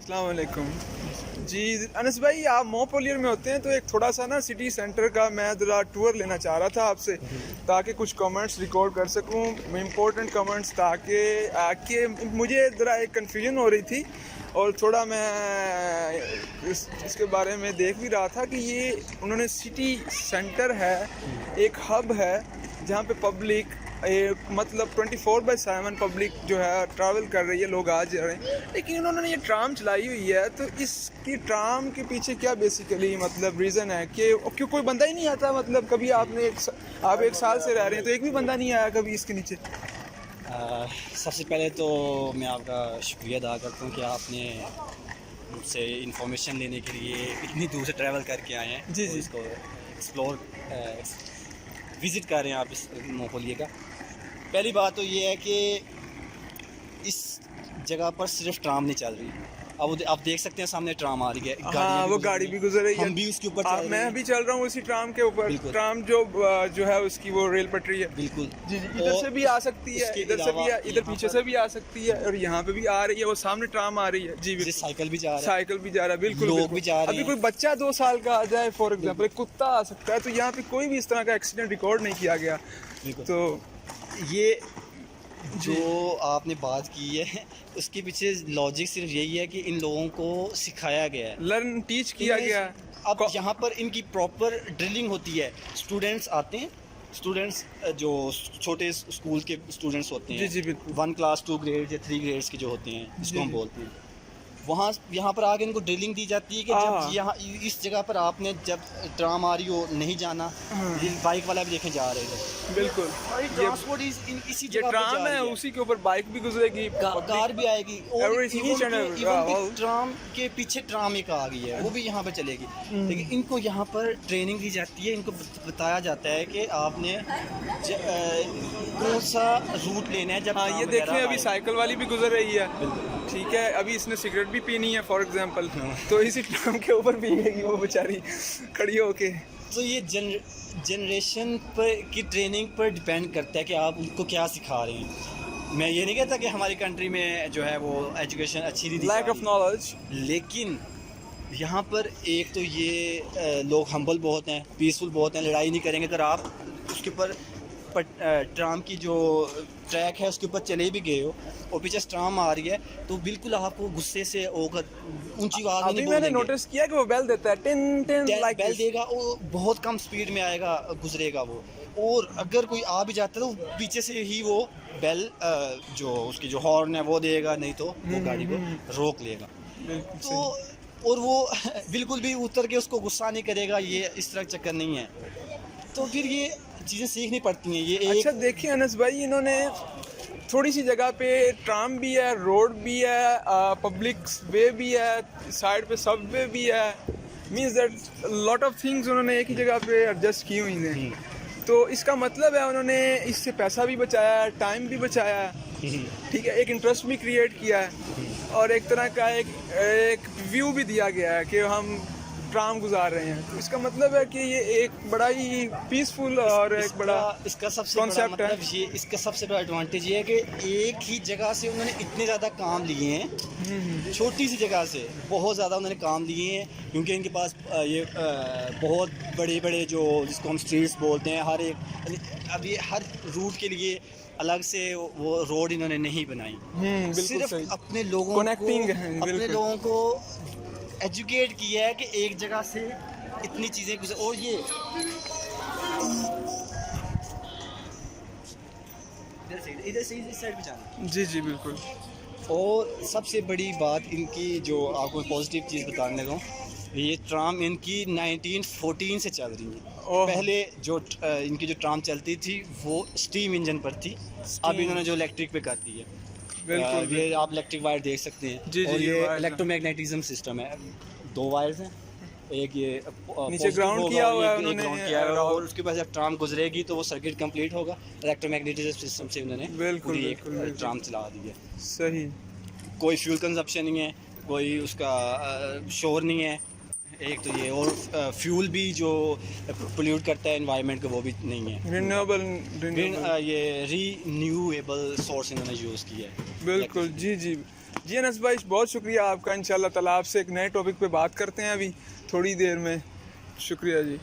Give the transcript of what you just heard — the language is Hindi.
अस्सलाम वालेकुम। जी अनस भाई, आप मोपोलियर में होते हैं तो एक थोड़ा सा ना सिटी सेंटर का मैं ज़रा टूर लेना चाह रहा था आपसे, ताकि कुछ कमेंट्स रिकॉर्ड कर सकूं, इम्पोर्टेंट कमेंट्स, ताकि मुझे ज़रा एक कन्फ्यूजन हो रही थी और थोड़ा मैं इसके बारे में देख भी रहा था कि ये उन्होंने सिटी सेंटर है, एक हब है जहाँ पे पब्लिक मतलब 24/7 पब्लिक जो है ट्रैवल कर रही है, लोग आ जा रहे हैं। लेकिन उन्होंने ये ट्राम चलाई हुई है, तो इसकी ट्राम के पीछे क्या बेसिकली मतलब रीज़न है कि क्यों कोई बंदा ही नहीं आता? मतलब कभी आपने आप एक साल से रह रहे हैं तो एक भी बंदा नहीं आया कभी इसके नीचे? सबसे पहले तो मैं आपका शुक्रिया अदा करता हूँ कि आपने मुझसे इंफॉर्मेशन लेने के लिए इतनी दूर से ट्रैवल करके आए हैं। जी जी। इसको एक्सप्लोर विज़िट कर रहे हैं आप इस मोहल्ले का। पहली बात तो ये है कि इस जगह पर सिर्फ ट्राम नहीं चल रही। अब आप देख सकते हैं सामने ट्राम आ रही है, हाँ, वो गाड़ी भी गुजर रही है, हम भी उसके ऊपर चल रहे मैं हैं। भी चल रहा हूँ उसी ट्राम के ऊपर। ट्राम जो है उसकी वो रेल पटरी है। बिल्कुल जी जी, इधर से भी आ सकती है, इधर से भी इधर पीछे से भी आ सकती है, और यहाँ पे भी आ रही है, वो सामने ट्राम आ रही है। जी, साइकिल भी जा रहा है, साइकिल भी जा रहा है, बिल्कुल लोग बिल्कुल। भी जा रहे अभी हैं। कोई बच्चा 2 साल का आ जाए फॉर एग्जाम्पल, एक कुत्ता आ सकता है, तो यहाँ पे कोई भी इस तरह का एक्सीडेंट रिकॉर्ड नहीं किया गया। तो ये जो आपने बात की है उसके पीछे लॉजिक सिर्फ यही है कि इन लोगों को सिखाया गया है, लर्न टीच किया गया। अब यहाँ पर इनकी प्रॉपर ड्रिलिंग होती है। स्टूडेंट्स आते हैं, स्टूडेंट्स जो छोटे स्कूल के स्टूडेंट्स होते हैं, जी जी बिल्कुल, 1 क्लास 2 ग्रेड या 3 ग्रेड्स के जो होते हैं, जिसको हम बोलते हैं, वहाँ यहाँ पर आगे इनको ड्रिलिंग दी जाती है कि जब यहाँ इस जगह पर आपने जब ट्राम आ रही हो नहीं जाना। ये बाइक वाला भी देखें जा रहे थे, बिल्कुल। ट्रांसपोर्ट इसी ये जगह पर ट्राम जा है, रही है। उसी के ऊपर बाइक भी गुजरेगी, कार भी आएगी, और Everything, each and every, even tram के पीछे ट्राम एक आ गई है, वो भी यहाँ पर चलेगी। लेकिन इनको यहाँ पर ट्रेनिंग दी जाती है, इनको बताया जाता है कि आपने कौन सा रूट लेना है। जब हाँ, ये देखें अभी साइकिल वाली भी गुजर रही है, ठीक है। अभी इसने सिगरेट भी पीनी है फॉर एग्जांपल, तो इसी ट्राम के ऊपर पिएगी वो बेचारी खड़ी होके। तो ये जनरेशन पर की ट्रेनिंग पर डिपेंड करता है कि आप उनको क्या सिखा रहे हैं। मैं ये नहीं कहता कि हमारी कंट्री में जो है वो एजुकेशन अच्छी नहीं दी, लैक ऑफ नॉलेज, लेकिन यहाँ पर एक तो ये लोग हम्बल बहुत हैं, पीसफुल बहुत हैं, लड़ाई नहीं करेंगे। अगर आप उसके ऊपर ट्राम की जो ट्रैक है उसके ऊपर चले भी गए हो और पीछे ट्राम आ रही है, तो बिल्कुल आपको गुस्से से होकर ऊंची आवाज में नहीं बोलेंगे। मैंने नोटिस किया कि वो बेल देता है, टिन टिन लाइक बेल देगा, वो बहुत कम स्पीड में आएगा, गुजरेगा वो। और अगर कोई आ भी जाता है तो पीछे से ही वो बेल जो उसकी जो हॉर्न है वो देगा, नहीं तो वो गाड़ी को रोक लेगा। तो और वो बिल्कुल भी उतर के उसको गुस्सा नहीं करेगा, ये इस तरह चक्कर नहीं है। तो फिर ये चीज़ें सीखनी पड़ती हैं। ये अच्छा देखिए अनस भाई, इन्होंने थोड़ी सी जगह पे ट्राम भी है, रोड भी है, पब्लिक वे भी है, साइड पे सब वे भी है, means that lot of things उन्होंने एक ही जगह पे एडजस्ट की हुई हैं। तो इसका मतलब है उन्होंने इससे पैसा भी बचाया है, टाइम भी बचाया है, ठीक है, एक इंटरेस्ट भी क्रिएट किया है, और एक तरह का एक व्यू भी दिया गया है कि हम ट्राम गुजार रहे हैं। तो इसका मतलब है कि ये एक बड़ा ही पीसफुल और एक बड़ा इसका सबसे बड़ा मतलब ये, इसका सबसे बड़ा एडवांटेज ये है कि एक ही जगह से उन्होंने इतने ज़्यादा काम लिए हैं, छोटी सी जगह से बहुत ज़्यादा उन्होंने काम लिए हैं, क्योंकि इनके पास ये बहुत बड़े बड़े जो जिसको हम स्ट्रीट्स बोलते हैं, हर एक अब ये हर रूट के लिए अलग से वो रोड इन्होंने नहीं बनाई, सिर्फ अपने लोगों को एजुकेट किया है कि एक जगह से इतनी चीज़ें गुजर। और ये इधर से इस साइड पे जाना। जी जी बिल्कुल। और सबसे बड़ी बात इनकी जो आपको पॉजिटिव चीज़ बताने लगा, ये ट्राम इनकी 1914 से चल रही है। पहले जो इनकी जो ट्राम चलती थी वो स्टीम इंजन पर थी, अब इन्होंने जो इलेक्ट्रिक पे कर दी है। बिल्कुल, ये आप इलेक्ट्रिक वायर देख सकते हैं। जी, और जी, ये इलेक्ट्रोमैग्नेटिज्म सिस्टम है, 2 वायर्स हैं, एक ये नीचे ग्राउंड किया हुआ है उन्होंने, और उसके बाद जब ट्राम गुजरेगी तो वो सर्किट कंप्लीट होगा। इलेक्ट्रोमैग्नेटिज्म सिस्टम से उन्होंने पूरी एक ट्राम चला दी है। सही, कोई फ्यूल कंजप्शन नहीं है, कोई उसका शोर नहीं है, एक तो ये, और फ्यूल भी जो पोल्यूट करता है एनवायरनमेंट को वो भी नहीं है। रिन्यूएबल ये रीन्यूएबल सोर्स इन्होंने यूज़ किया है। बिल्कुल। जी जी, जी अनस भाई बहुत शुक्रिया आपका। इंशाल्लाह ताला आपसे एक नए टॉपिक पे बात करते हैं अभी थोड़ी देर में। शुक्रिया जी।